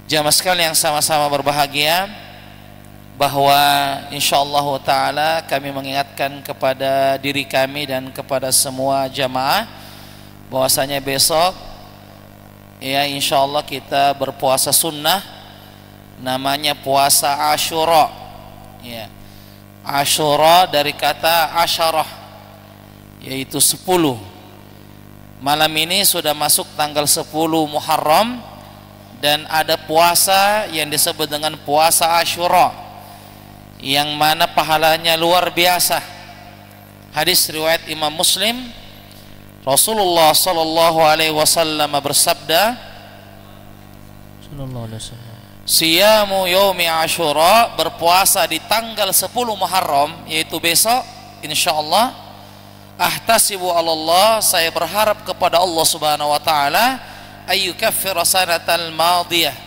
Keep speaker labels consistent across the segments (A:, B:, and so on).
A: Jamaah sekalian yang sama-sama berbahagia, bahwa insyaallah ta'ala kami mengingatkan kepada diri kami dan kepada semua jamaah bahwasanya besok ya insyaallah kita berpuasa sunnah, namanya puasa Asyura. Ya, Asyura dari kata asyarah, yaitu 10. Malam ini sudah masuk tanggal 10 Muharram, dan ada puasa yang disebut dengan puasa Asyura, yang mana pahalanya luar biasa. Hadis riwayat Imam Muslim, Rasulullah sallallahu alaihi wasallam bersabda, siyamu yaumi Asyura, berpuasa di tanggal 10 Muharram, yaitu besok insyaallah, ahtasibu Allah, saya berharap kepada Allah Subhanahu wa taala, ayyukaffira sanatal madiyah,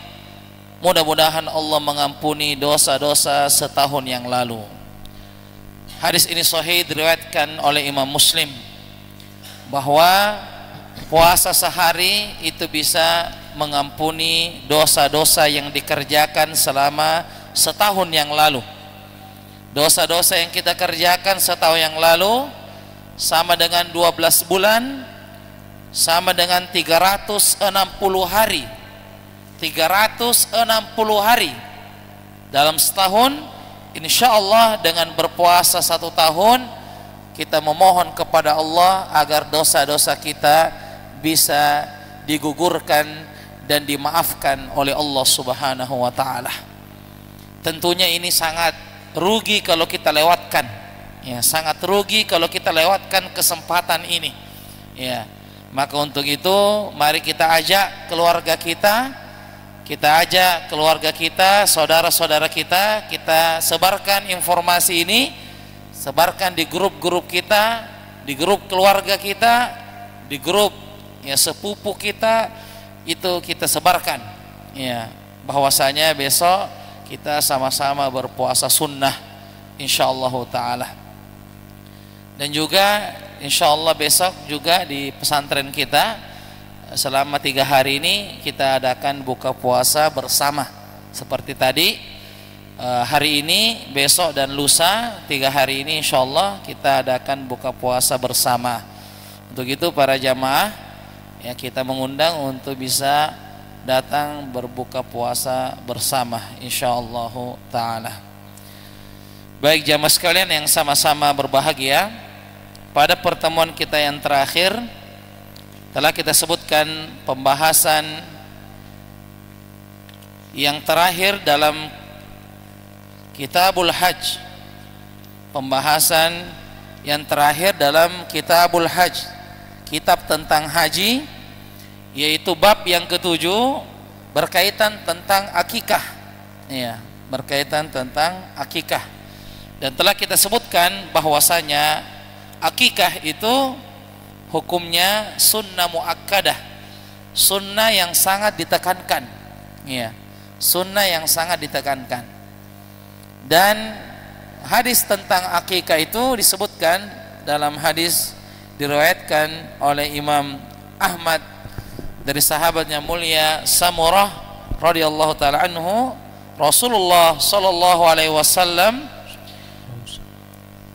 A: mudah-mudahan Allah mengampuni dosa-dosa setahun yang lalu. Hadis ini sahih, diriwayatkan oleh Imam Muslim, bahwa puasa sehari itu bisa mengampuni dosa-dosa yang dikerjakan selama setahun yang lalu. Dosa-dosa yang kita kerjakan setahun yang lalu sama dengan 12 bulan, sama dengan 360 hari. 360 hari dalam setahun. Insyaallah dengan berpuasa 1 tahun, kita memohon kepada Allah agar dosa-dosa kita bisa digugurkan dan dimaafkan oleh Allah Subhanahu wa taala. Tentunya ini sangat rugi kalau kita lewatkan. Ya, sangat rugi kalau kita lewatkan kesempatan ini. Ya, maka untuk itu mari kita ajak keluarga kita, saudara-saudara kita sebarkan informasi ini, sebarkan di grup-grup kita, di grup keluarga kita, di grup ya sepupu kita, itu kita sebarkan ya, bahwasanya besok kita sama-sama berpuasa sunnah insyaallah taala. Dan juga insyaallah besok juga di pesantren kita selama 3 hari ini kita adakan buka puasa bersama seperti tadi. Hari ini, besok dan lusa, 3 hari ini insyaallah kita adakan buka puasa bersama. Untuk itu para jamaah ya, kita mengundang untuk bisa datang berbuka puasa bersama insyaallah taala. Baik jamaah sekalian yang sama-sama berbahagia, pada pertemuan kita yang terakhir telah kita sebutkan pembahasan yang terakhir dalam Kitabul Hajj. Pembahasan yang terakhir dalam Kitabul Hajj, kitab tentang haji, yaitu bab yang ke-7 berkaitan tentang akikah. Ya, berkaitan tentang akikah. Dan telah kita sebutkan bahwasanya akikah itu hukumnya sunnah muakkadah, sunnah yang sangat ditekankan. Ya, sunnah yang sangat ditekankan. Dan hadis tentang akikah itu disebutkan dalam hadis diriwayatkan oleh Imam Ahmad dari sahabatnya mulia Samurah radhiyallahu taala anhu, Rasulullah sallallahu alaihi wasallam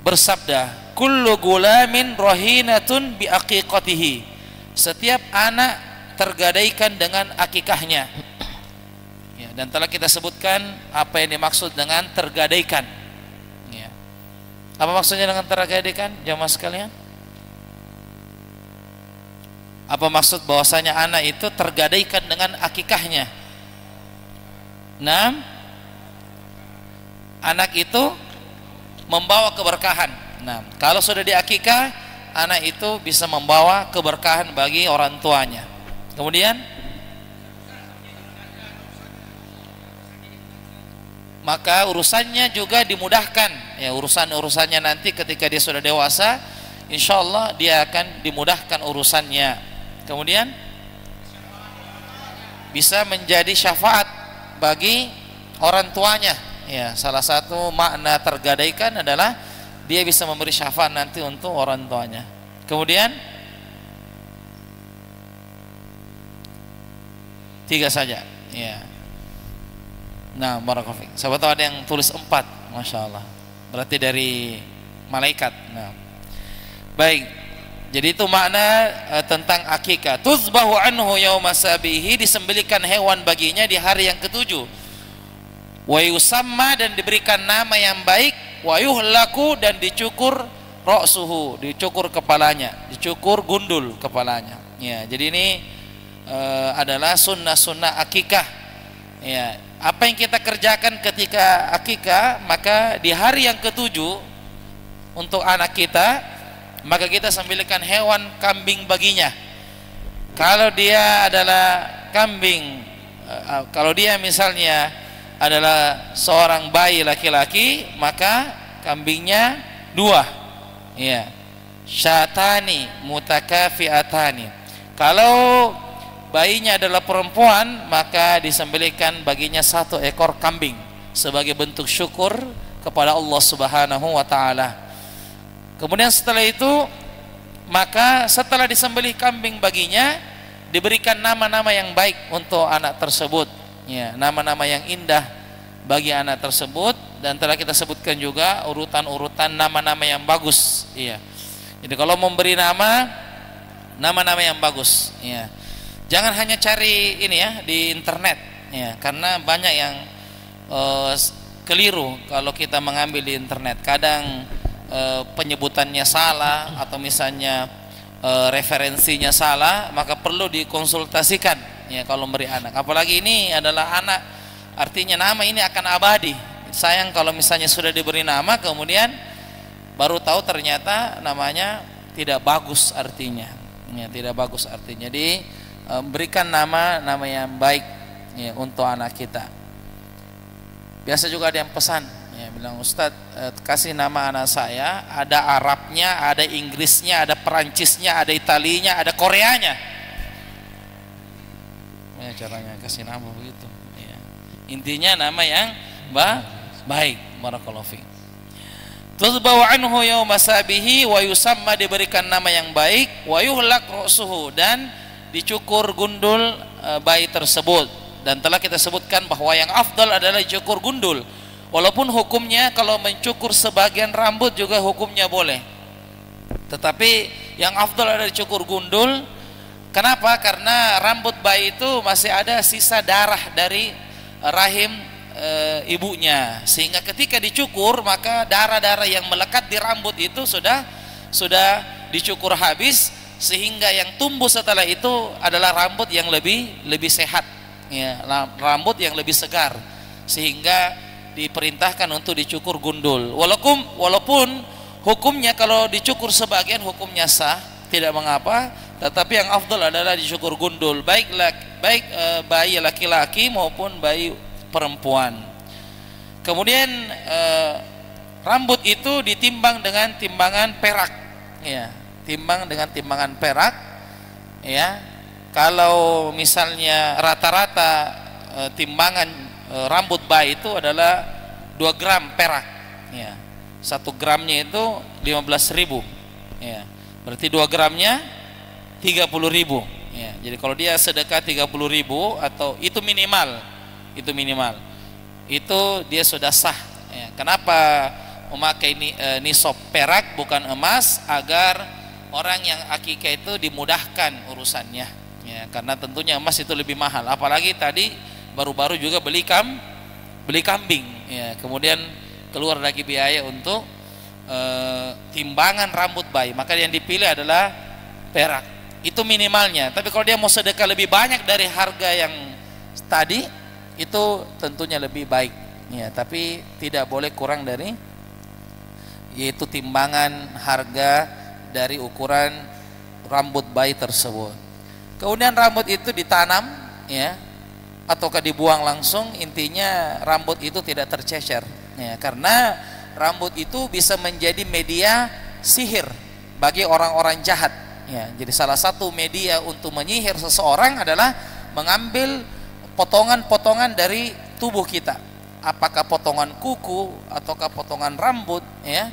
A: bersabda, kullu gulamin rahinatun bi aqiqatihi, setiap anak tergadaikan dengan akikahnya. Ya, dan telah kita sebutkan apa yang dimaksud dengan tergadaikan. Ya. Apa maksudnya dengan tergadaikan, jamaah sekalian? Apa maksud bahwasanya anak itu tergadaikan dengan akikahnya? Nah, anak itu membawa keberkahan. Nah, kalau sudah diakikah, anak itu bisa membawa keberkahan bagi orang tuanya. Kemudian maka urusannya juga dimudahkan. Ya, urusannya nanti ketika dia sudah dewasa, insyaallah dia akan dimudahkan urusannya. Kemudian bisa menjadi syafaat bagi orang tuanya. Ya, salah satu makna tergadaikan adalah dia bisa memberi syafaat nanti untuk orang tuanya. Kemudian 3 saja. Ya. Nah, barakallahu fiik. Siapa tahu ada yang tulis 4, masya Allah. Berarti dari malaikat. Nah, baik. Jadi itu makna tentang akikah. Tuzbahu anhu yauma sabihi, disembelihkan hewan baginya di hari yang ketujuh. Wa yusamma, dan diberikan nama yang baik. Wa yuhlaku, dan dicukur ra'suhu, dicukur kepalanya, dicukur gundul kepalanya. Ya, jadi ini adalah sunnah-sunnah akikah. Ya, apa yang kita kerjakan ketika akikah, maka di hari yang ketujuh untuk anak kita, maka kita sembelihkan hewan kambing baginya. Kalau dia adalah kambing, kalau dia misalnya adalah seorang bayi laki-laki, maka kambingnya 2. Ya, syatani mutakafiatani. Kalau bayinya adalah perempuan, maka disembelihkan baginya 1 ekor kambing sebagai bentuk syukur kepada Allah Subhanahu wa taala. Kemudian setelah itu, maka setelah disembelih kambing baginya, diberikan nama-nama yang baik untuk anak tersebut. Ya, nama-nama yang indah bagi anak tersebut, dan telah kita sebutkan juga urutan-urutan nama-nama yang bagus. Iya. Jadi kalau memberi nama-nama yang bagus, ya. Jangan hanya cari ini ya di internet, ya, karena banyak yang keliru kalau kita mengambil di internet. Kadang penyebutannya salah, atau misalnya referensinya salah, maka perlu dikonsultasikan ya kalau memberi anak. Apalagi ini adalah anak, artinya nama ini akan abadi. Sayang kalau misalnya sudah diberi nama, kemudian baru tahu ternyata namanya tidak bagus artinya. Ya, tidak bagus artinya. Jadi berikan nama yang baik ya untuk anak kita. Biasa juga ada yang pesan, ya, bilang, Ustadz, kasih nama anak saya, ada Arabnya, ada Inggrisnya, ada Perancisnya, ada Italinya, ada Koreanya. Ya, caranya kasih nama begitu. Ya. Intinya nama yang baik. Barakallahu fiik. Tuzbahu anhu yauma sabihi wa yusamma, diberikan nama yang baik, wa yuhlak ra'suhu, dan dicukur gundul bayi tersebut. Dan telah kita sebutkan bahwa yang afdal adalah dicukur gundul. Walaupun hukumnya kalau mencukur sebagian rambut juga hukumnya boleh, tetapi yang afdal adalah dicukur gundul. Kenapa? Karena rambut bayi itu masih ada sisa darah dari rahim ibunya, sehingga ketika dicukur, maka darah-darah yang melekat di rambut itu sudah dicukur habis, sehingga yang tumbuh setelah itu adalah rambut yang lebih sehat, ya, rambut yang lebih segar, sehingga diperintahkan untuk dicukur gundul. Walaupun hukumnya kalau dicukur sebagian hukumnya sah, tidak mengapa, tetapi yang afdal adalah dicukur gundul, baik bayi laki-laki maupun bayi perempuan. Kemudian rambut itu ditimbang dengan timbangan perak, ya, timbang dengan timbangan perak, ya. Kalau misalnya rata-rata timbangan rambut bayi itu adalah 2 gram perak, ya. 1 gramnya itu 15.000, ya. Berarti 2 gramnya 30.000, ya. Jadi kalau dia sedekah 30.000, atau itu minimal, itu dia sudah sah, ya. Kenapa memakai nisab perak bukan emas? Agar orang yang akikah itu dimudahkan urusannya, ya. Karena tentunya emas itu lebih mahal, apalagi tadi baru-baru juga beli kambing, ya. Kemudian keluar lagi biaya untuk timbangan rambut bayi, maka yang dipilih adalah perak, itu minimalnya. Tapi kalau dia mau sedekah lebih banyak dari harga yang tadi, itu tentunya lebih baik, ya. Tapi tidak boleh kurang dari, yaitu timbangan harga dari ukuran rambut bayi tersebut. Kemudian rambut itu ditanam, ya, ataukah dibuang langsung, intinya rambut itu tidak tercecer, ya, karena rambut itu bisa menjadi media sihir bagi orang-orang jahat, ya. Jadi salah satu media untuk menyihir seseorang adalah mengambil potongan-potongan dari tubuh kita, apakah potongan kuku ataukah potongan rambut, ya,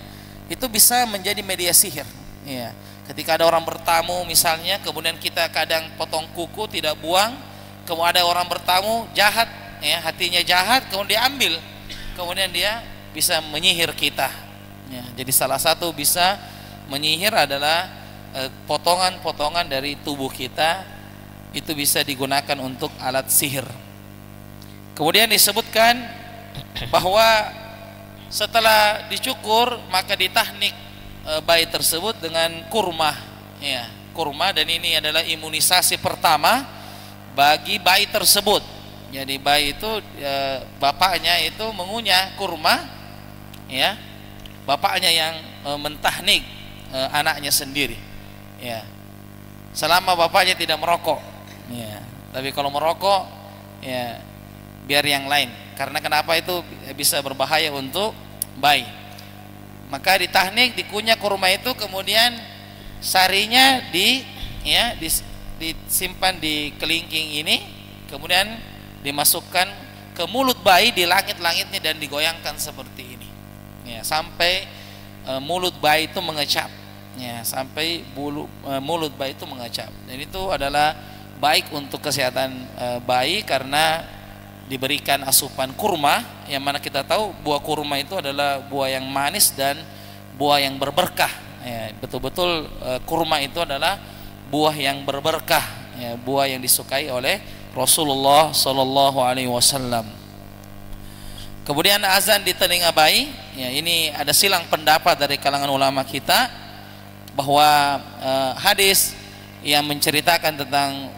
A: itu bisa menjadi media sihir, ya. Ketika ada orang bertamu misalnya, kemudian kita kadang potong kuku tidak buang, kemudian ada orang bertamu jahat ya, hatinya jahat, kemudian diambil, kemudian dia bisa menyihir kita. Ya, jadi salah satu bisa menyihir adalah potongan-potongan dari tubuh kita itu bisa digunakan untuk alat sihir. Kemudian disebutkan bahwa setelah dicukur maka ditahnik bayi tersebut dengan kurma, ya, kurma, dan ini adalah imunisasi pertama bagi bayi tersebut. Jadi bayi itu bapaknya itu mengunyah kurma, ya, bapaknya yang mentahnik anaknya sendiri, ya, selama bapaknya tidak merokok, ya. Tapi kalau merokok, ya, biar yang lain, karena kenapa itu bisa berbahaya untuk bayi. Maka ditahnik, dikunyah kurma itu, kemudian sarinya disimpan di kelingking ini, kemudian dimasukkan ke mulut bayi di langit-langitnya dan digoyangkan seperti ini, ya, sampai mulut bayi itu mengecap, ya, sampai mulut bayi itu mengecap. Dan itu adalah baik untuk kesehatan bayi karena diberikan asupan kurma, yang mana kita tahu buah kurma itu adalah buah yang manis dan buah yang berberkah, ya, betul-betul kurma itu adalah buah yang berberkah, ya, buah yang disukai oleh Rasulullah Sallallahu Alaihi Wasallam. Kemudian azan di telinga bayi, ya, ini ada silang pendapat dari kalangan ulama kita bahwa hadis yang menceritakan tentang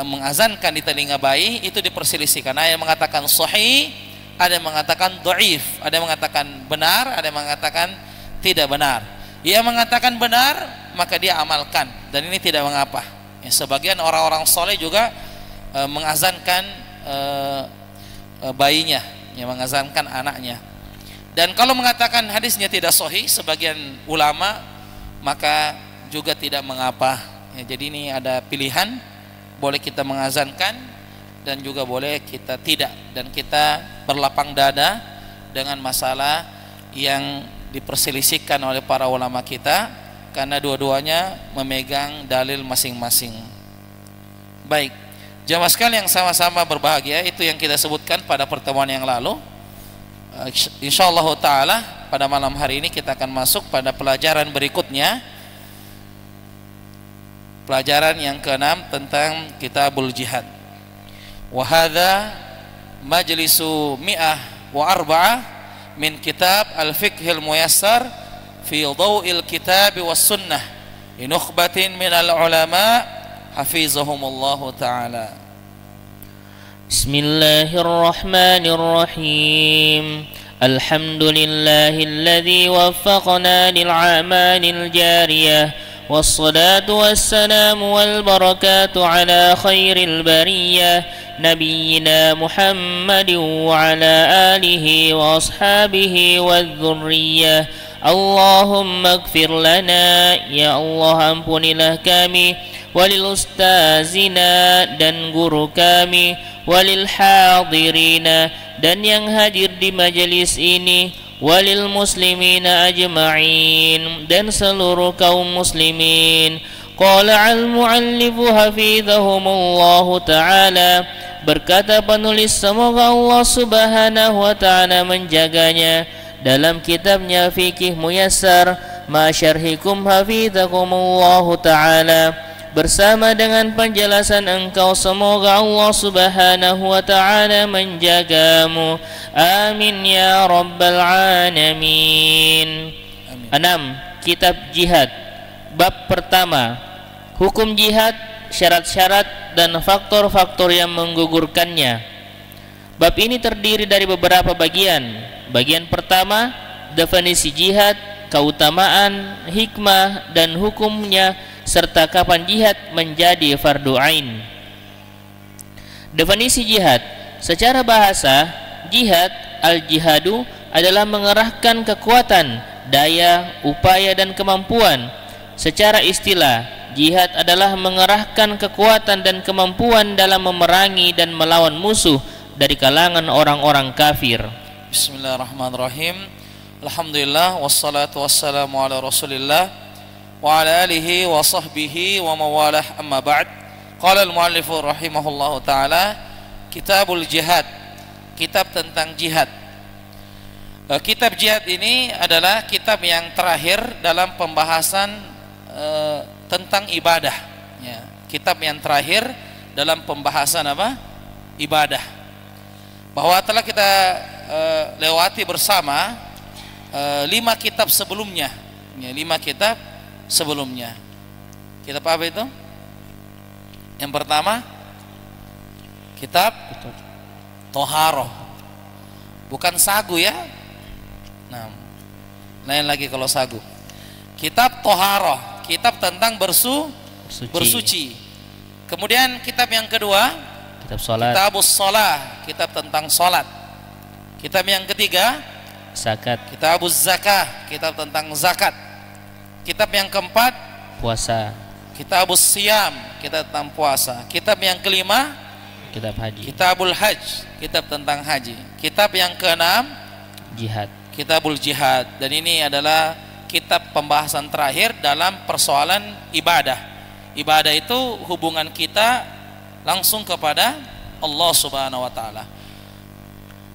A: mengazankan di telinga bayi itu diperselisihkan. Ada yang mengatakan sahih, ada yang mengatakan dhaif, ada yang mengatakan benar, ada yang mengatakan tidak benar. Yang mengatakan benar maka dia amalkan dan ini tidak mengapa. Ya, sebagian orang-orang soleh juga mengazankan bayinya, yang mengazankan anaknya. Dan kalau mengatakan hadisnya tidak sahih sebagian ulama maka juga tidak mengapa. Ya, jadi ini ada pilihan, boleh kita mengazankan dan juga boleh kita tidak, dan kita berlapang dada dengan masalah yang diperselisihkan oleh para ulama kita karena dua-duanya memegang dalil masing-masing. Baik, jamaah sekalian yang sama-sama berbahagia, itu yang kita sebutkan pada pertemuan yang lalu. Insyaallah taala pada malam hari ini kita akan masuk pada pelajaran berikutnya, pelajaran yang ke-6 tentang Kitabul Jihad. Wa hadza majlisu 104 min kitab Al-Fiqhil Muyassar fi Dhaw'il Kitab was Sunnah li nukhbatin min al-ulama hafizahumullahu taala.
B: Bismillahirrahmanirrahim. Alhamdulillahilladzi waffaqna lil a'malil jariyah والصلاة والسلام والبركات على خير البرية نبينا محمد وعلى آله وأصحابه والذرية. اللهم اغفر لنا يا الله, ampunilah kami, walil ustazina dan guru kami, walil hadirina dan yang hadir di majelis ini, walil muslimina ajma'in dan seluruh kaum muslimin. Qala al-muallifu hafizahumullahu ta'ala, berkata penulis semoga Allah subhanahu wa ta'ala menjaganya, dalam kitabnya Fiqh Muyassar ma syarhikum hafizakumullahu ta'ala, bersama dengan penjelasan engkau semoga Allah subhanahu wa ta'ala menjagamu. Amin ya rabbal alamin. 6. Kitab Jihad. Bab pertama, hukum jihad, syarat-syarat dan faktor-faktor yang menggugurkannya. Bab ini terdiri dari beberapa bagian. Bagian pertama, definisi jihad, keutamaan, hikmah dan hukumnya, serta kapan jihad menjadi fardu ain. Definisi jihad. Secara bahasa, jihad al-jihadu adalah mengerahkan kekuatan, daya, upaya dan kemampuan. Secara istilah, jihad adalah mengerahkan kekuatan dan kemampuan dalam memerangi dan melawan musuh dari kalangan orang-orang kafir.
A: Bismillahirrahmanirrahim. Alhamdulillah wassalatu wassalamu ala Rasulillah wa ala alihi wa sahbihi wa mawalah, amma ba'd. Qala al-muallifu rahimahullahu ta'ala, Kitabul Jihad. kitab tentang jihad. Kitab jihad ini adalah kitab yang terakhir dalam pembahasan tentang ibadah. Ya, kitab yang terakhir dalam pembahasan apa? Ibadah. Bahwa telah kita lewati bersama 5 kitab sebelumnya. Ya, 5 kitab sebelumnya. Kitab apa itu? Yang pertama, kitab Toharoh, bukan sagu ya. Nah, lain lagi kalau sagu. Kitab Toharoh, kitab tentang bersuci. Kemudian kitab yang kedua,
B: kitab salat.
A: Kitabus Shalah, kitab tentang salat. Kitab yang ketiga,
B: zakat.
A: Kitabuz Zakah, kitab tentang zakat. Kitab yang keempat,
B: puasa.
A: Kitabus Siyam, kitab tentang puasa. Kitab yang kelima,
B: kitab haji.
A: Kitabul Hajj, kitab tentang haji. Kitab yang keenam,
B: jihad.
A: Kitabul Jihad. Dan ini adalah kitab pembahasan terakhir dalam persoalan ibadah. Ibadah itu hubungan kita langsung kepada Allah Subhanahu wa taala.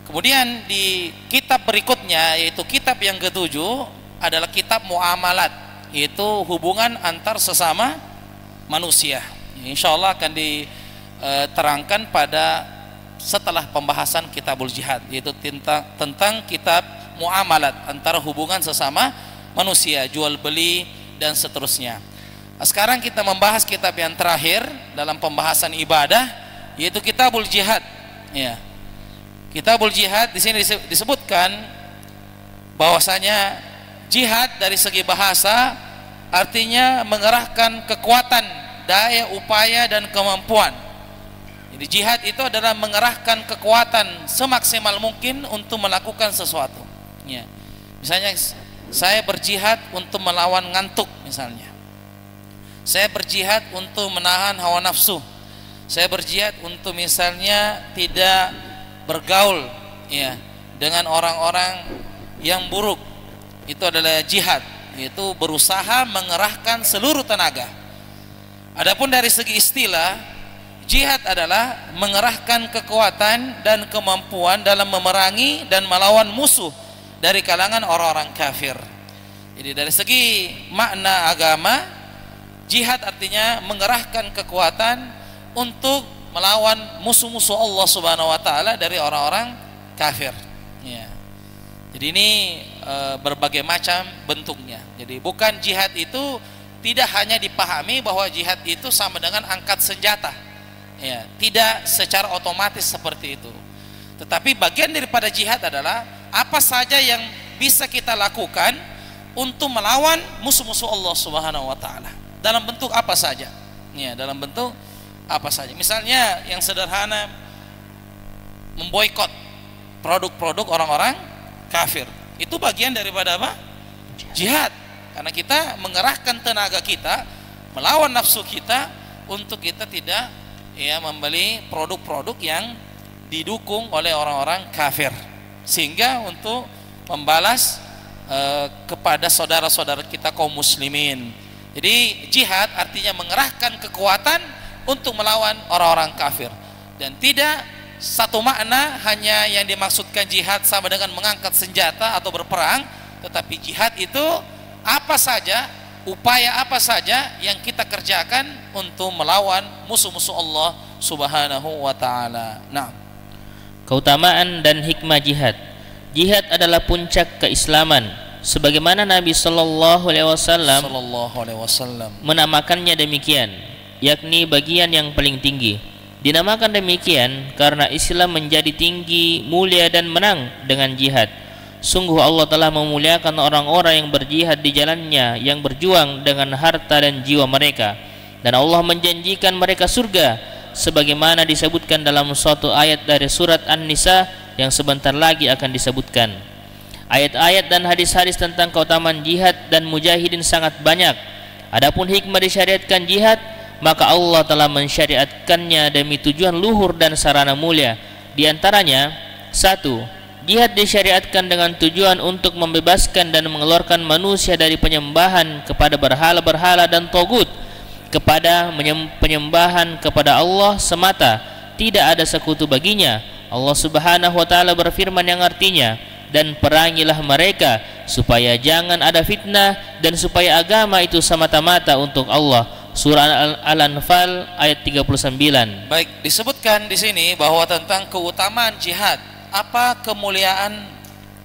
A: Kemudian di kitab berikutnya, yaitu kitab yang ketujuh, adalah kitab muamalat, yaitu hubungan antar sesama manusia. Insya Allah akan diterangkan pada setelah pembahasan kitabul jihad, yaitu tentang kitab muamalat, antara hubungan sesama manusia, jual beli dan seterusnya. Nah, sekarang kita membahas kitab yang terakhir dalam pembahasan ibadah, yaitu kitabul jihad. Ya. Kitabul jihad di sini disebutkan bahwasanya jihad dari segi bahasa artinya mengerahkan kekuatan, daya, upaya dan kemampuan. Jadi jihad itu adalah mengerahkan kekuatan semaksimal mungkin untuk melakukan sesuatu. Ya. Misalnya saya berjihad untuk melawan ngantuk misalnya. Saya berjihad untuk menahan hawa nafsu. Saya berjihad untuk misalnya tidak bergaul ya dengan orang-orang yang buruk. Itu adalah jihad, yaitu berusaha mengerahkan seluruh tenaga. Adapun dari segi istilah, jihad adalah mengerahkan kekuatan dan kemampuan dalam memerangi dan melawan musuh dari kalangan orang-orang kafir. Jadi dari segi makna agama, jihad artinya mengerahkan kekuatan untuk melawan musuh-musuh Allah Subhanahu wa taala dari orang-orang kafir. Ya. Jadi ini berbagai macam bentuknya. Jadi bukan jihad itu tidak hanya dipahami bahwa jihad itu sama dengan angkat senjata. Ya, tidak secara otomatis seperti itu. Tetapi bagian daripada jihad adalah apa saja yang bisa kita lakukan untuk melawan musuh-musuh Allah Subhanahu wa taala. Dalam bentuk apa saja? Ya, dalam bentuk apa saja. Misalnya yang sederhana, memboikot produk-produk orang-orang kafir. Itu bagian daripada apa? Jihad. Karena kita mengerahkan tenaga kita melawan nafsu kita untuk kita tidak ya membeli produk-produk yang didukung oleh orang-orang kafir, sehingga untuk membalas kepada saudara-saudara kita kaum muslimin. Jadi jihad artinya mengerahkan kekuatan untuk melawan orang-orang kafir, dan tidak satu makna hanya yang dimaksudkan jihad sama dengan mengangkat senjata atau berperang, tetapi jihad itu apa saja, upaya apa saja yang kita kerjakan untuk melawan musuh-musuh Allah Subhanahu wa taala. Nah,
B: keutamaan dan hikmah jihad. Jihad adalah puncak keislaman, sebagaimana Nabi sallallahu alaihi wasallam menamakannya demikian, yakni bagian yang paling tinggi. Dinamakan demikian karena Islam menjadi tinggi, mulia dan menang dengan jihad. Sungguh Allah telah memuliakan orang-orang yang berjihad di jalannya, yang berjuang dengan harta dan jiwa mereka, dan Allah menjanjikan mereka surga sebagaimana disebutkan dalam suatu ayat dari surat An-Nisa yang sebentar lagi akan disebutkan. Ayat-ayat dan hadis-hadis tentang keutamaan jihad dan mujahidin sangat banyak. Adapun hikmah disyariatkan jihad, maka Allah telah mensyariatkannya demi tujuan luhur dan sarana mulia. Di antaranya, 1. Jihad disyariatkan dengan tujuan untuk membebaskan dan mengeluarkan manusia dari penyembahan kepada berhala-berhala dan togut, kepada penyembahan kepada Allah semata, tidak ada sekutu baginya, Allah Subhanahu wa taala berfirman yang artinya, dan perangilah mereka supaya jangan ada fitnah dan supaya agama itu semata-mata untuk Allah. Surah Al-Anfal ayat 39.
A: Baik, disebutkan di sini bahwa tentang keutamaan jihad, apa kemuliaan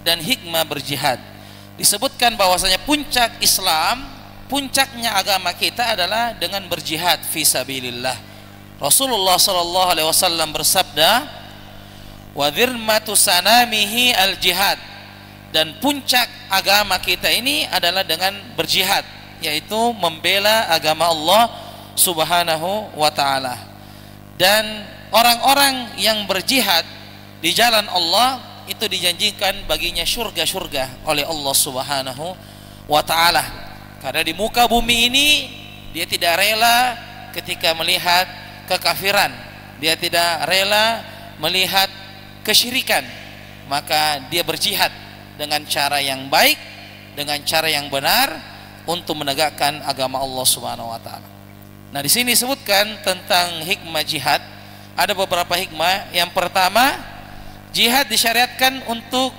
A: dan hikmah berjihad. Disebutkan bahwasanya puncak Islam, puncaknya agama kita adalah dengan berjihad fi sabilillah. Rasulullah sallallahu alaihi wasallam bersabda, wa dhirmatu sanamihi al-jihad, dan puncak agama kita ini adalah dengan berjihad, yaitu membela agama Allah Subhanahu wa taala. Dan orang-orang yang berjihad di jalan Allah itu dijanjikan baginya surga-surga oleh Allah Subhanahu wa taala. Karena di muka bumi ini dia tidak rela ketika melihat kekafiran, dia tidak rela melihat kesyirikan, maka dia berjihad dengan cara yang baik, dengan cara yang benar untuk menegakkan agama Allah Subhanahu wa taala. Nah, di sini disebutkan tentang hikmah jihad. Ada beberapa hikmah. Yang pertama, jihad disyariatkan untuk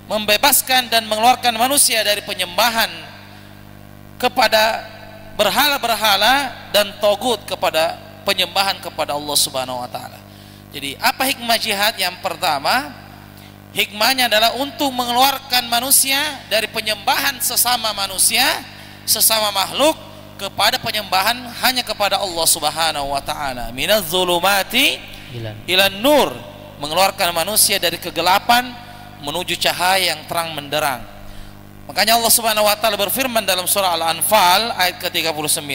A: membebaskan dan mengeluarkan manusia dari penyembahan kepada berhala-berhala dan togut, kepada penyembahan kepada Allah Subhanahu wa taala. Jadi apa hikmah jihad? Yang pertama, hikmahnya adalah untuk mengeluarkan manusia dari penyembahan sesama manusia, sesama makhluk, kepada penyembahan hanya kepada Allah Subhanahu wa taala. Minaz zulumati ilan nur, mengeluarkan manusia dari kegelapan menuju cahaya yang terang menderang. Makanya Allah Subhanahu wa taala berfirman dalam surah Al-Anfal ayat ke-39,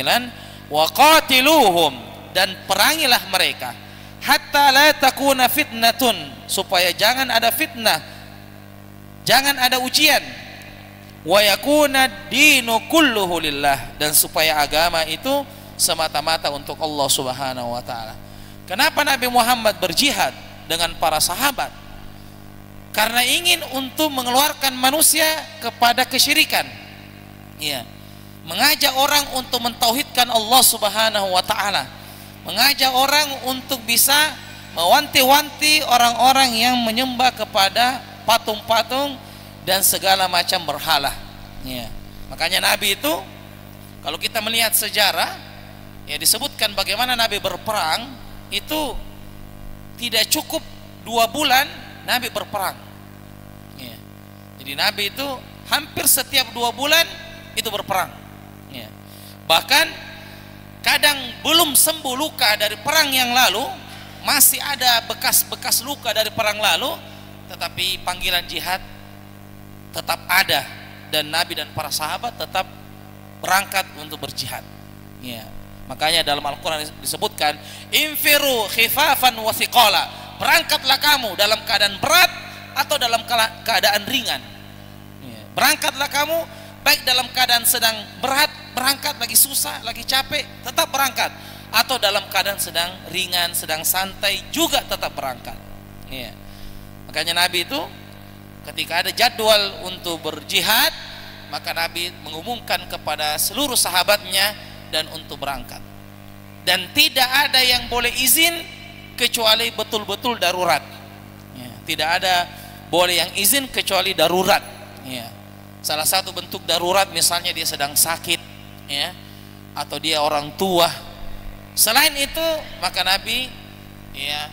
A: wa qatiluhum, dan perangilah mereka, hatta la takuna fitnatun, supaya jangan ada fitnah, jangan ada ujian, wa yakuna dinu kulluhu lillah, dan supaya agama itu semata-mata untuk Allah Subhanahu wa taala. Kenapa Nabi Muhammad berjihad dengan para sahabat? Karena ingin untuk mengeluarkan manusia kepada kesyirikan. Ya. Mengajak orang untuk mentauhidkan Allah Subhanahu wa taala. Mengajak orang untuk bisa mewanti-wanti orang-orang yang menyembah kepada patung-patung dan segala macam berhala. Ya. Makanya Nabi itu, kalau kita melihat sejarah, ya disebutkan bagaimana Nabi berperang itu tidak cukup 2 bulan Nabi berperang. Ya. Jadi Nabi itu hampir setiap 2 bulan itu berperang. Ya. Bahkan kadang belum sembuh luka dari perang yang lalu, masih ada bekas-bekas luka dari perang lalu, tetapi panggilan jihad tetap ada, dan Nabi dan para sahabat tetap berangkat untuk berjihad. Ya. Makanya dalam Al-Quran disebutkan, infiru khifafan wa thiqala, berangkatlah kamu dalam keadaan berat atau dalam keadaan ringan. Ya. Berangkatlah kamu baik dalam keadaan sedang berat, berangkat, lagi susah, lagi capek, tetap berangkat, atau dalam keadaan sedang ringan, sedang santai, juga tetap berangkat. Ya. Makanya Nabi itu ketika ada jadwal untuk berjihad, maka Nabi mengumumkan kepada seluruh sahabatnya dan untuk berangkat. Dan tidak ada yang boleh izin kecuali betul-betul darurat. Ya. Tidak ada boleh yang izin kecuali darurat. Ya. Salah satu bentuk darurat misalnya dia sedang sakit, ya, atau dia orang tua. Selain itu, maka Nabi ya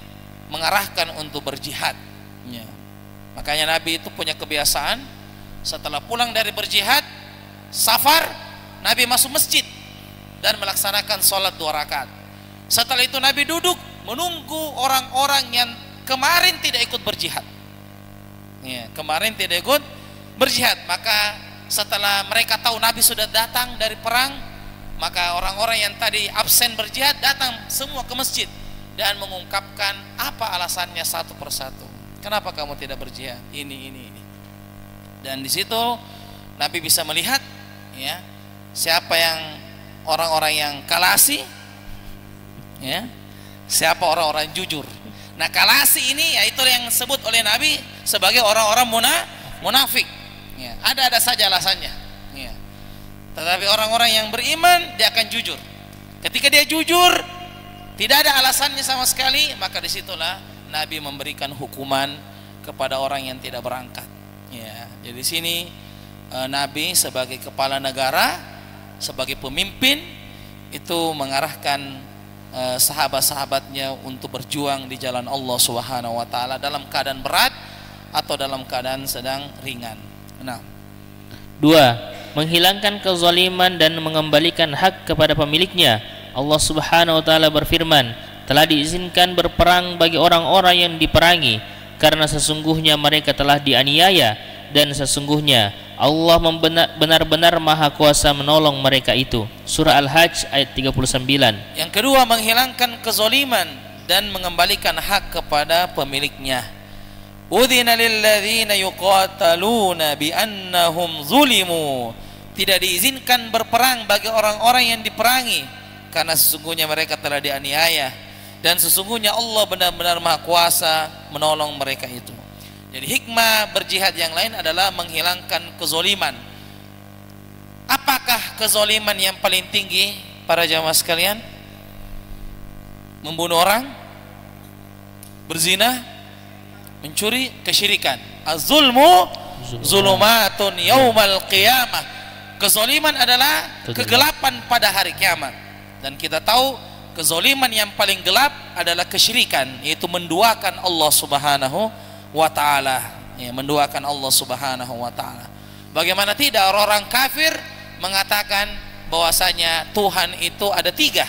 A: mengarahkan untuk berjihad. Ya. Makanya Nabi itu punya kebiasaan setelah pulang dari berjihad, safar, Nabi masuk masjid dan melaksanakan sholat 2 rakaat. Setelah itu Nabi duduk menunggu orang-orang yang kemarin tidak ikut berjihad. Ya, kemarin tidak ikut berjihad. Maka setelah mereka tahu Nabi sudah datang dari perang, maka orang-orang yang tadi absen berjihad datang semua ke masjid dan mengungkapkan apa alasannya satu persatu. Kenapa kamu tidak berjihad? Ini. Dan di situ Nabi bisa melihat, ya, siapa yang orang-orang yang kalasi, ya, siapa orang-orang jujur. Nah, kalasi ini yaitu yang disebut oleh Nabi sebagai orang-orang munafik. Ya, ada saja alasannya. Ya. Tetapi orang-orang yang beriman dia akan jujur. Ketika dia jujur, tidak ada alasannya sama sekali, maka disitulah Nabi memberikan hukuman kepada orang yang tidak berangkat. Ya, jadi sini Nabi sebagai kepala negara, sebagai pemimpin itu mengarahkan sahabat-sahabatnya untuk berjuang di jalan Allah Subhanahu wa taala dalam keadaan berat atau dalam keadaan sedang ringan. Nah,
B: 2. Menghilangkan kezaliman dan mengembalikan hak kepada pemiliknya. Allah Subhanahu wa taala berfirman, telah diizinkan berperang bagi orang-orang yang diperangi, karena sesungguhnya mereka telah dianiaya, dan sesungguhnya Allah benar-benar maha kuasa menolong mereka itu. Surah Al-Hajj ayat 39.
A: Yang kedua, menghilangkan kezaliman dan mengembalikan hak kepada pemiliknya. Udzina lilladzina yuqataluna bi annahum zulimu. Tidak diizinkan berperang bagi orang-orang yang diperangi, karena sesungguhnya mereka telah dianiaya, dan sesungguhnya Allah benar-benar maha kuasa menolong mereka itu. Jadi hikmah berjihad yang lain adalah menghilangkan kezoliman. Apakah kezoliman yang paling tinggi para jamaah sekalian? Membunuh orang, berzina, mencuri, kesyirikan. Az-zulmu zulumatun yaumal qiyamah. Kezoliman adalah kegelapan pada hari kiamat. Dan kita tahu kezoliman yang paling gelap adalah kesyirikan, yaitu menduakan Allah Subhanahu wa ta'ala, ya, menduakan Allah Subhanahu wa ta'ala. Bagaimana tidak orang kafir mengatakan bahwasanya Tuhan itu ada 3.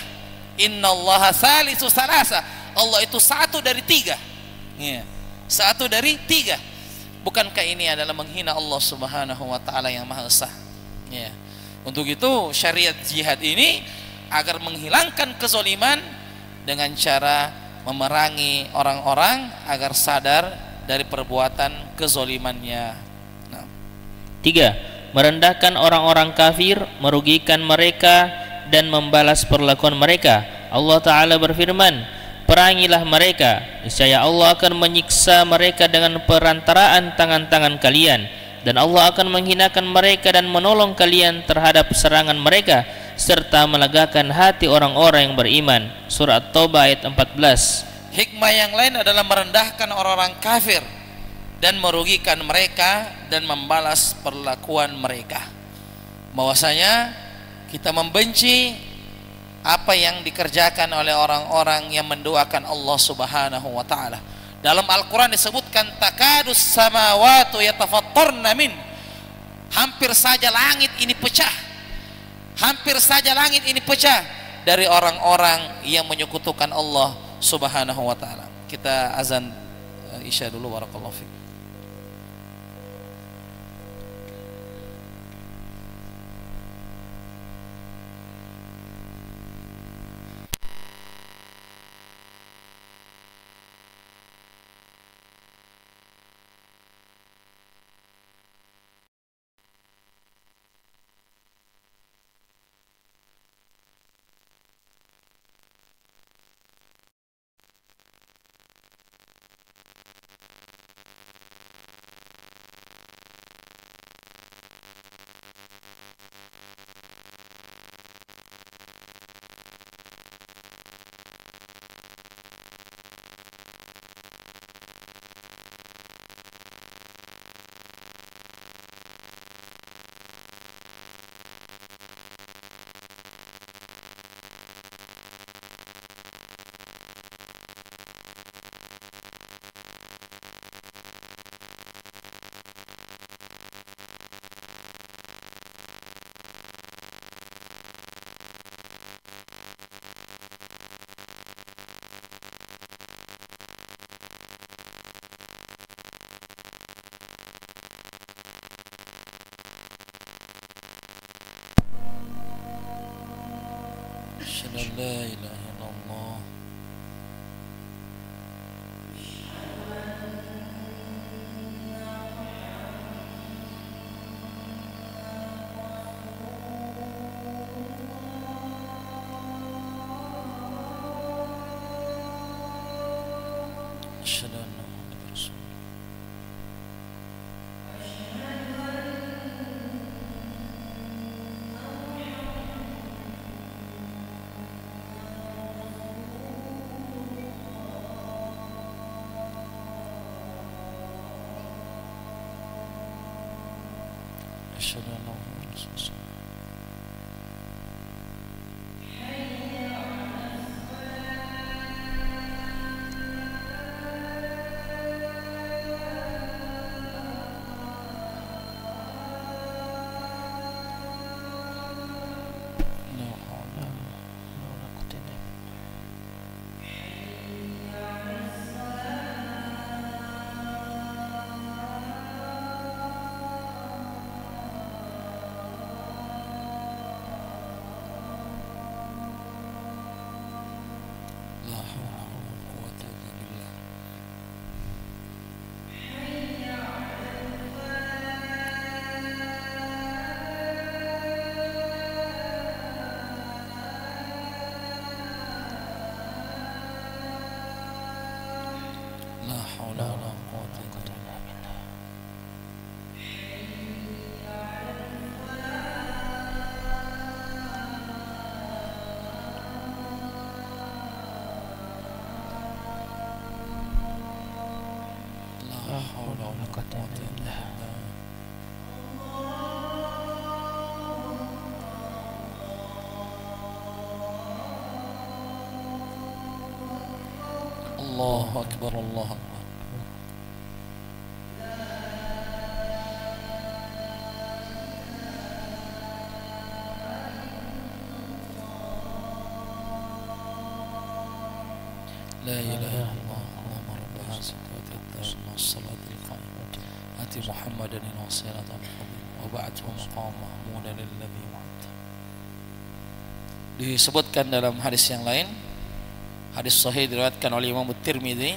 A: Innallaha salisu salasa. Allah itu satu dari 3, ya, satu dari 3. Bukankah ini adalah menghina Allah Subhanahu wa ta'ala yang maha esa? Ya. Untuk itu syariat jihad ini agar menghilangkan kezoliman dengan cara memerangi orang-orang agar sadar dari perbuatan kezolimannya.
B: 3. Merendahkan orang-orang kafir, merugikan mereka dan membalas perlakuan mereka. Allah Ta'ala berfirman, perangilah mereka, niscaya Allah akan menyiksa mereka dengan perantaraan tangan-tangan kalian, dan Allah akan menghinakan mereka dan menolong kalian terhadap serangan mereka, serta melegakan hati orang-orang yang beriman. Surah At-Taubah ayat 14.
A: Hikmah yang lain adalah merendahkan orang-orang kafir dan merugikan mereka dan membalas perlakuan mereka. Bahwasanya kita membenci apa yang dikerjakan oleh orang-orang yang menduakan Allah Subhanahu wa ta'ala. Dalam Al-Quran disebutkan takadus samawatu yatafattarna min. Hampir saja langit ini pecah. Hampir saja langit ini pecah dari orang-orang yang menyekutukan Allah Subhanahu wa ta'ala. Kita azan Isya dulu, barakallahu fiik. Asyhadu an la ilaha illallah. Asyhadu anna Muhammadar Rasulullah. asyhadu anna Muhammadan rasulullah. Allahu Akbar, Allahu Akbar. La ilaha illallah, Allahumma rabb hadhihi as-salati al-qa'imah ati Muhammadan al-wasilata wa ba'athu maqam mahmudan alladhi wa'adta. Disebutkan dalam hadis yang lain, hadis sahih diriwayatkan oleh Imam Tirmidzi,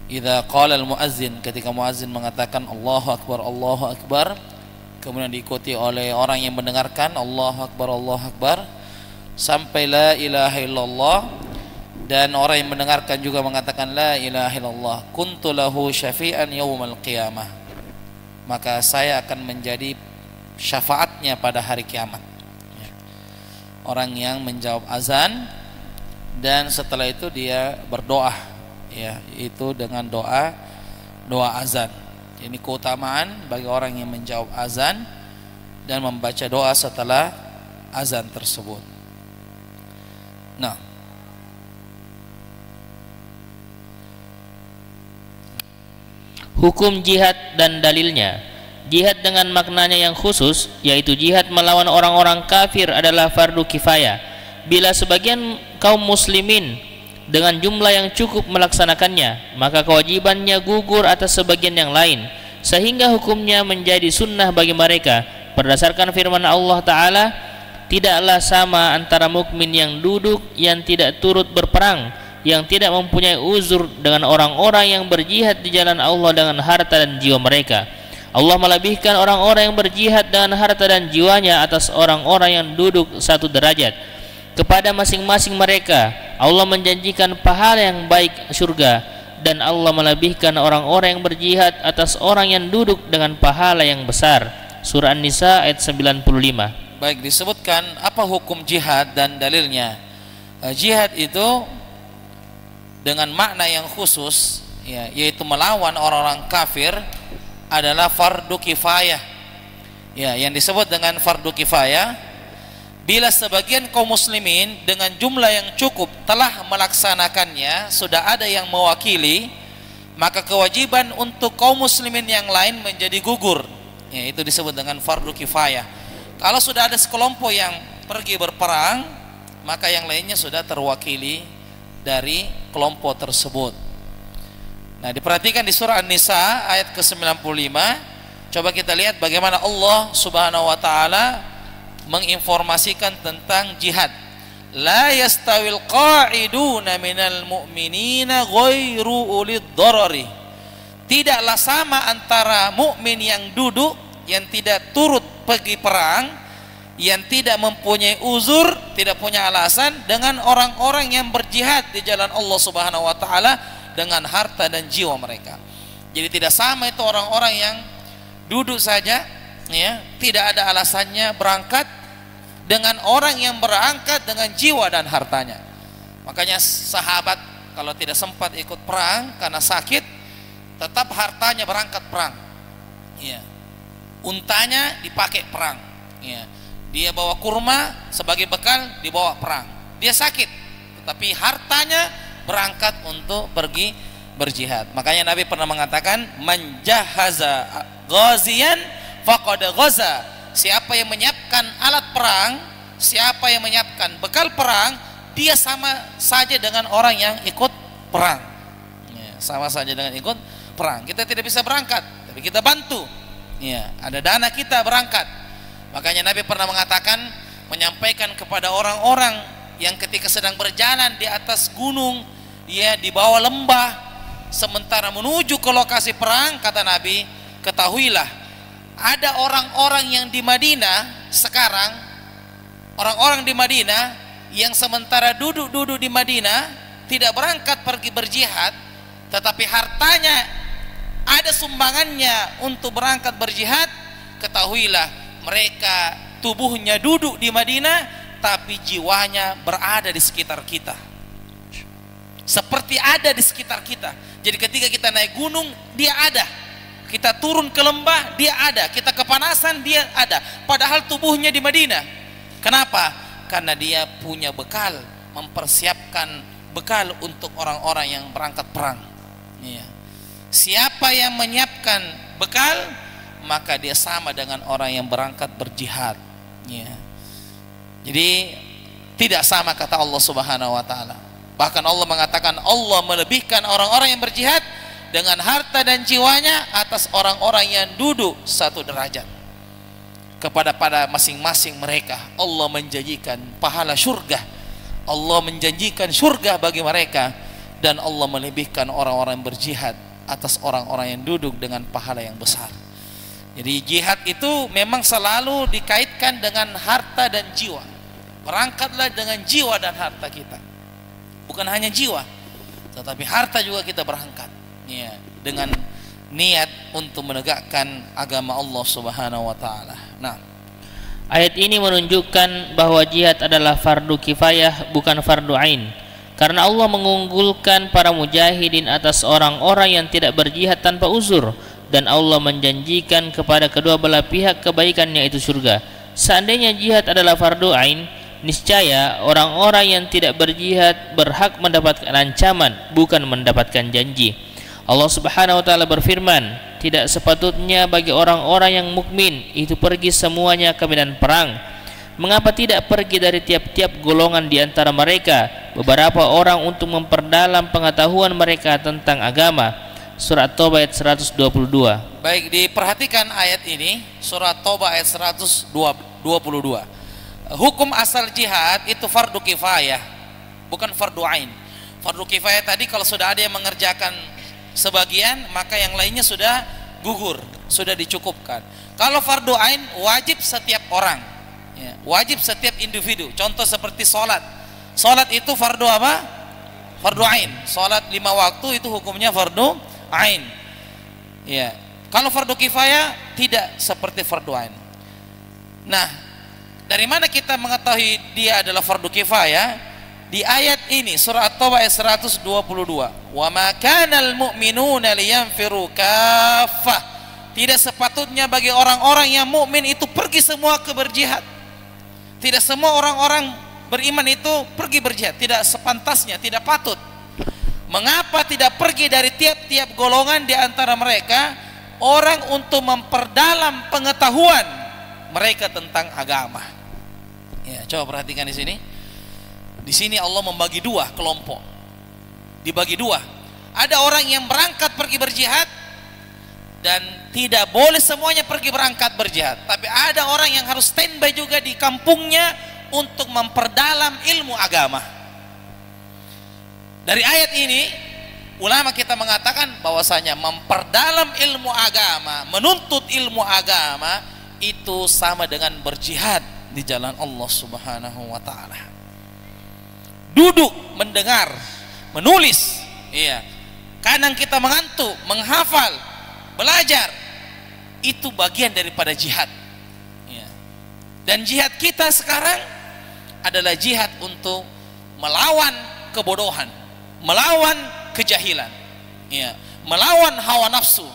A: idza qala al-muazzin, ketika muazzin mengatakan Allahu Akbar, kemudian diikuti oleh orang yang mendengarkan Allahu Akbar, sampai la ilaha illallah, dan orang yang mendengarkan juga mengatakan la ilaha illallah, kuntu lahu syafi'an yaumal qiyamah, maka saya akan menjadi syafaatnya pada hari kiamat. Orang yang menjawab azan dan setelah itu dia berdoa, ya, itu dengan doa azan. Ini keutamaan bagi orang yang menjawab azan dan membaca doa setelah azan tersebut. Nah,
B: hukum jihad dan dalilnya. Jihad dengan maknanya yang khusus, yaitu jihad melawan orang-orang kafir, adalah fardu kifayah. Bila sebagian kaum muslimin dengan jumlah yang cukup melaksanakannya, maka kewajibannya gugur atas sebagian yang lain, sehingga hukumnya menjadi sunnah bagi mereka. Berdasarkan firman Allah Ta'ala, tidaklah sama antara mukmin yang duduk yang tidak turut berperang, yang tidak mempunyai uzur, dengan orang-orang yang berjihad di jalan Allah dengan harta dan jiwa mereka. Allah melebihkan orang-orang yang berjihad dengan harta dan jiwanya atas orang-orang yang duduk satu derajat. Kepada masing-masing mereka Allah menjanjikan pahala yang baik, surga, dan Allah melebihkan orang-orang yang berjihad atas orang yang duduk dengan pahala yang besar. Surah An-Nisa ayat 95.
A: Baik, disebutkan apa hukum jihad dan dalilnya. Jihad itu dengan makna yang khusus, ya, yaitu melawan orang-orang kafir, adalah fardu kifayah. Ya, yang disebut dengan fardu kifayah, bila sebagian kaum muslimin dengan jumlah yang cukup telah melaksanakannya, sudah ada yang mewakili, maka kewajiban untuk kaum muslimin yang lain menjadi gugur. Ya, itu disebut dengan fardu kifayah. Kalau sudah ada sekelompok yang pergi berperang, maka yang lainnya sudah terwakili dari kelompok tersebut. Nah, diperhatikan di surah An-Nisa ayat ke-95. Coba kita lihat bagaimana Allah Subhanahu wa taala menginformasikan tentang jihad. La yastawil qa'iduna minal mu'minina ghairu ulid darari. Tidaklah sama antara mukmin yang duduk, yang tidak turut pergi perang, yang tidak mempunyai uzur, tidak punya alasan, dengan orang-orang yang berjihad di jalan Allah Subhanahu wa taala dengan harta dan jiwa mereka. Jadi tidak sama itu orang-orang yang duduk saja, ya, tidak ada alasannya berangkat, dengan orang yang berangkat dengan jiwa dan hartanya. Makanya sahabat kalau tidak sempat ikut perang karena sakit, tetap hartanya berangkat perang. Ya. untanya dipakai perang, ya. Dia bawa kurma sebagai bekal, dibawa perang. Dia sakit, tetapi hartanya berangkat untuk pergi berjihad. Makanya Nabi pernah mengatakan, man jahaza ghaziyan faqad ghaza. Siapa yang menyiapkan alat perang, siapa yang menyiapkan bekal perang, dia sama saja dengan orang yang ikut perang, ya, sama saja dengan ikut perang. Kita tidak bisa berangkat, tapi kita bantu, ya, ada dana kita berangkat. Makanya Nabi pernah mengatakan, menyampaikan kepada orang-orang yang ketika sedang berjalan di atas gunung, ya, di bawah lembah, sementara menuju ke lokasi perang, kata Nabi, ketahuilah ada orang-orang yang di Madinah sekarang, orang-orang di Madinah yang sementara duduk-duduk di Madinah tidak berangkat pergi berjihad, tetapi hartanya ada sumbangannya untuk berangkat berjihad. Ketahuilah mereka tubuhnya duduk di Madinah, tapi jiwanya berada di sekitar kita, seperti ada di sekitar kita. Jadi ketika kita naik gunung, dia ada. Kita turun ke lembah, dia ada. Kita kepanasan, dia ada. Padahal tubuhnya di Madinah. Kenapa? Karena dia punya bekal, mempersiapkan bekal untuk orang-orang yang berangkat perang, ya. Siapa yang menyiapkan bekal, maka dia sama dengan orang yang berangkat berjihad, ya. Jadi tidak sama, kata Allah Subhanahu wa taala. Bahkan Allah mengatakan, Allah melebihkan orang-orang yang berjihad dengan harta dan jiwanya atas orang-orang yang duduk satu derajat. Kepada masing-masing mereka Allah menjanjikan pahala surga. Allah menjanjikan surga bagi mereka, dan Allah melebihkan orang-orang yang berjihad atas orang-orang yang duduk dengan pahala yang besar. Jadi jihad itu memang selalu dikaitkan dengan harta dan jiwa. Berangkatlah dengan jiwa dan harta kita. Bukan hanya jiwa, tetapi harta juga kita berangkat, ya, dengan niat untuk menegakkan agama Allah Subhanahu wa taala. Nah,
B: ayat ini menunjukkan bahwa jihad adalah fardu kifayah, bukan fardu ain. Karena Allah mengunggulkan para mujahidin atas orang-orang yang tidak berjihad tanpa uzur, dan Allah menjanjikan kepada kedua belah pihak kebaikan, yaitu surga. Seandainya jihad adalah fardu ain, niscaya orang-orang yang tidak berjihad berhak mendapatkan ancaman, bukan mendapatkan janji. Allah Subhanahu wa taala berfirman, tidak sepatutnya bagi orang-orang yang mukmin itu pergi semuanya ke medan perang. Mengapa tidak pergi dari tiap-tiap golongan di antara mereka beberapa orang untuk memperdalam pengetahuan mereka tentang agama? Surat Taubah ayat 122.
A: Baik, diperhatikan ayat ini, surat Taubah ayat 122. Hukum asal jihad itu fardu kifayah, bukan fardu ain. Fardu kifayah tadi kalau sudah ada yang mengerjakan sebagian, maka yang lainnya sudah gugur, sudah dicukupkan. Kalau fardu ain wajib setiap orang, ya, wajib setiap individu. Contoh seperti sholat. Sholat itu fardu apa? Fardu ain. Sholat 5 waktu itu hukumnya fardu ain, ya. Kalau fardu kifayah tidak seperti fardu ain. Nah, dari mana kita mengetahui dia adalah fardu kifayah? Di ayat ini, surah At-Taubah ayat 122. Wa ma kanal mu'minuna liyanfiru kaffah. Tidak sepatutnya bagi orang-orang yang mukmin itu pergi semua ke berjihad. Tidak semua orang-orang beriman itu pergi berjihad, tidak sepantasnya, tidak patut. Mengapa tidak pergi dari tiap-tiap golongan di antara mereka orang untuk memperdalam pengetahuan mereka tentang agama? Ya, coba perhatikan di sini. Di sini Allah membagi dua kelompok. Dibagi dua. Ada orang yang berangkat pergi berjihad, dan tidak boleh semuanya pergi berangkat berjihad. Tapi ada orang yang harus standby juga di kampungnya untuk memperdalam ilmu agama. Dari ayat ini, ulama kita mengatakan bahwasanya memperdalam ilmu agama, menuntut ilmu agama itu sama dengan berjihad di jalan Allah Subhanahu wa taala. Duduk mendengar, menulis, iya. Kadang kita mengantuk, menghafal, belajar, itu bagian daripada jihad, iya. Dan jihad kita sekarang adalah jihad untuk melawan kebodohan, melawan kejahilan, iya. Melawan hawa nafsu.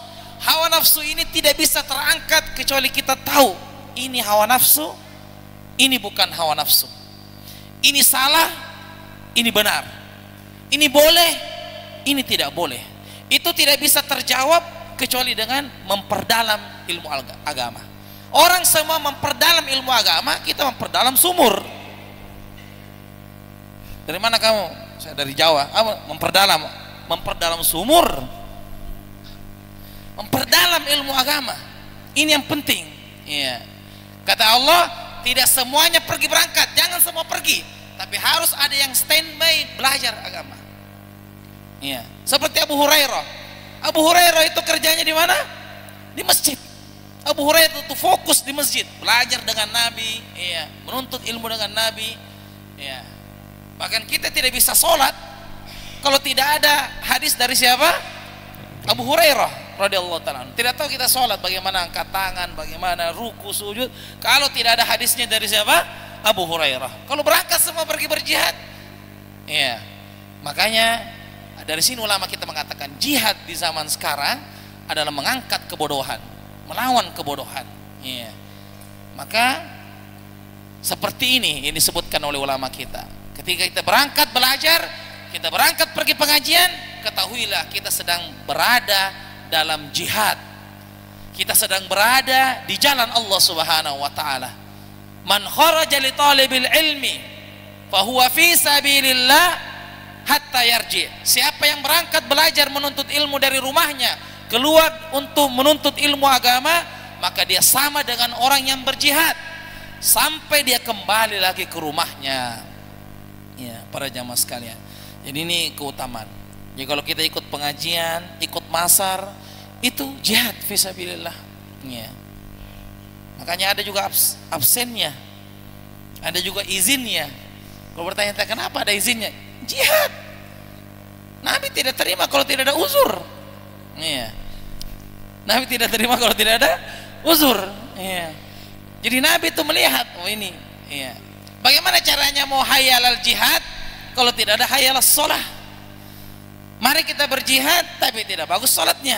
A: hawa nafsu ini tidak bisa terangkat kecuali kita tahu ini hawa nafsu, ini bukan hawa nafsu, ini salah, ini benar, ini boleh, ini tidak boleh. Itu tidak bisa terjawab kecuali dengan memperdalam ilmu agama. Orang semua memperdalam ilmu agama, kita memperdalam sumur. Dari mana kamu? Saya dari Jawa. Memperdalam sumur, memperdalam ilmu agama. Ini yang penting. Ya. Kata Allah, tidak semuanya pergi berangkat, jangan semua pergi, tapi harus ada yang standby belajar agama. Ya. Seperti Abu Hurairah. Abu Hurairah itu kerjanya di mana? Di masjid. Abu Hurairah itu fokus di masjid, belajar dengan Nabi, ya, menuntut ilmu dengan Nabi. Ya. Bahkan kita tidak bisa sholat kalau tidak ada hadis dari siapa? Abu Hurairah radhiyallahu ta'ala. Tidak tahu kita sholat bagaimana angkat tangan, bagaimana ruku, sujud, kalau tidak ada hadisnya dari siapa? Abu Hurairah. Kalau berangkat semua pergi berjihad. Ya. Makanya dari sini ulama kita mengatakan jihad di zaman sekarang adalah mengangkat kebodohan, melawan kebodohan. Ya. Maka seperti ini disebutkan oleh ulama kita. Ketika kita berangkat belajar, kita berangkat pergi pengajian, ketahuilah kita sedang berada dalam jihad. Kita sedang berada di jalan Allah Subhanahu wa taala. Man kharaja li talibil ilmi fa huwa fi sabilillah hatta yarji. Siapa yang berangkat belajar menuntut ilmu dari rumahnya keluar untuk menuntut ilmu agama, maka dia sama dengan orang yang berjihad sampai dia kembali lagi ke rumahnya. Ya, para jamaah sekalian. Jadi ini keutamaan. Jadi kalau kita ikut pengajian, ikut masar, itu jihad fisabilillah. Ya. Makanya ada juga absennya, ada juga izinnya. Kalau bertanya kenapa ada izinnya? Jihad. Nabi tidak terima kalau tidak ada uzur. Ya. Nabi tidak terima kalau tidak ada uzur. Ya. Jadi Nabi itu melihat, oh ini. Ya. Bagaimana caranya mau hayal al jihad kalau tidak ada hayal sholat? Mari kita berjihad tapi tidak bagus sholatnya,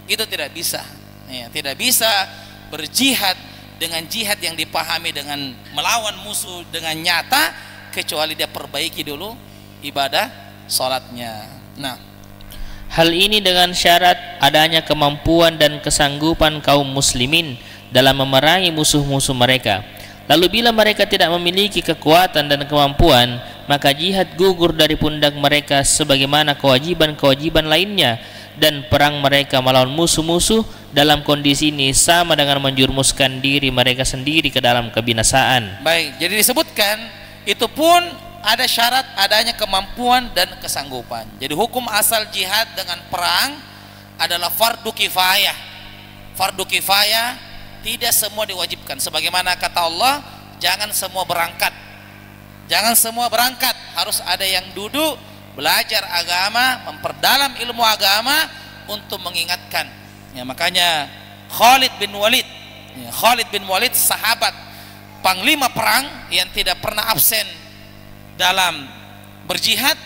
A: itu tidak bisa. Ya, tidak bisa berjihad dengan jihad yang dipahami dengan melawan musuh dengan nyata kecuali dia perbaiki dulu ibadah sholatnya. Nah,
B: hal ini dengan syarat adanya kemampuan dan kesanggupan kaum muslimin dalam memerangi musuh-musuh mereka. Lalu bila mereka tidak memiliki kekuatan dan kemampuan, maka jihad gugur dari pundak mereka sebagaimana kewajiban-kewajiban lainnya, dan perang mereka melawan musuh-musuh dalam kondisi ini sama dengan menjurumuskan diri mereka sendiri ke dalam kebinasaan.
A: Baik, jadi disebutkan itu pun ada syarat adanya kemampuan dan kesanggupan. Jadi hukum asal jihad dengan perang adalah fardu kifayah. Fardu kifayah, tidak semua diwajibkan. Sebagaimana kata Allah, jangan semua berangkat. Jangan semua berangkat, harus ada yang duduk belajar agama, memperdalam ilmu agama untuk mengingatkan. Ya, makanya Khalid bin Walid, sahabat panglima perang yang tidak pernah absen dalam berjihad,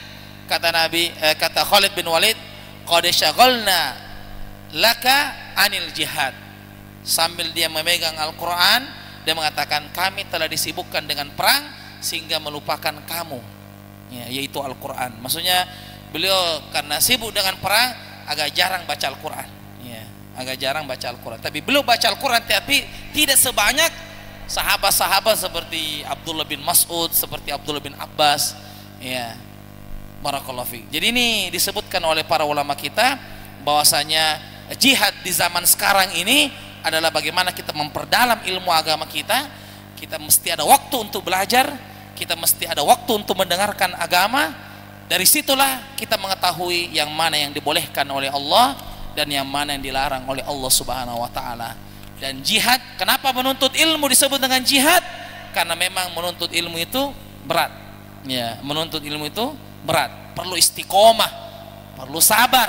A: kata Nabi, kata Khalid bin Walid, qad syaghalna laka anil jihad. Sambil dia memegang Al-Quran, dia mengatakan kami telah disibukkan dengan perang sehingga melupakan kamu, ya, yaitu Al-Quran. Maksudnya beliau karena sibuk dengan perang agak jarang baca Al-Quran, ya, agak jarang baca Al-Quran. Tapi beliau baca Al-Quran tapi tidak sebanyak sahabat-sahabat seperti Abdullah bin Mas'ud, seperti Abdullah bin Abbas. Ya, barakallahu fiik. Jadi ini disebutkan oleh para ulama kita bahwasanya jihad di zaman sekarang ini adalah bagaimana kita memperdalam ilmu agama kita. Kita mesti ada waktu untuk belajar, kita mesti ada waktu untuk mendengarkan agama. Dari situlah kita mengetahui yang mana yang dibolehkan oleh Allah dan yang mana yang dilarang oleh Allah Subhanahu wa taala. Dan jihad, kenapa menuntut ilmu disebut dengan jihad? Karena memang menuntut ilmu itu berat. Ya, menuntut ilmu itu berat, perlu istiqomah, perlu sabar,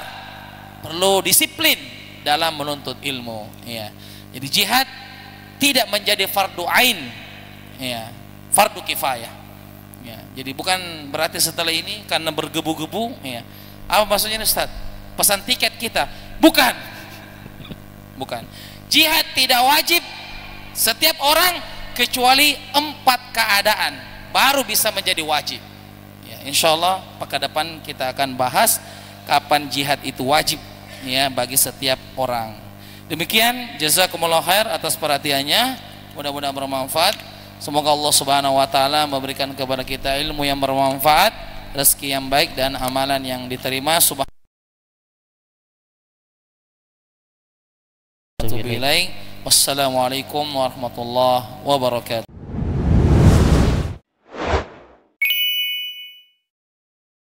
A: perlu disiplin dalam menuntut ilmu. Ya. Jadi jihad tidak menjadi fardu ain, ya, fardu kifayah. Ya. Jadi bukan berarti setelah ini karena bergebu-gebu, ya. Apa maksudnya Ustaz? Pesan tiket kita? Bukan. Bukan. Jihad tidak wajib setiap orang kecuali 4 keadaan baru bisa menjadi wajib. Ya, insya Allah pekan depan kita akan bahas kapan jihad itu wajib ya bagi setiap orang. Demikian, jazakumullah khair atas perhatiannya. Mudah-mudahan bermanfaat. Semoga Allah Subhanahu wa taala memberikan kepada kita ilmu yang bermanfaat, rezeki yang baik dan amalan yang diterima. Wassalamualaikum warahmatullahi wabarakatuh.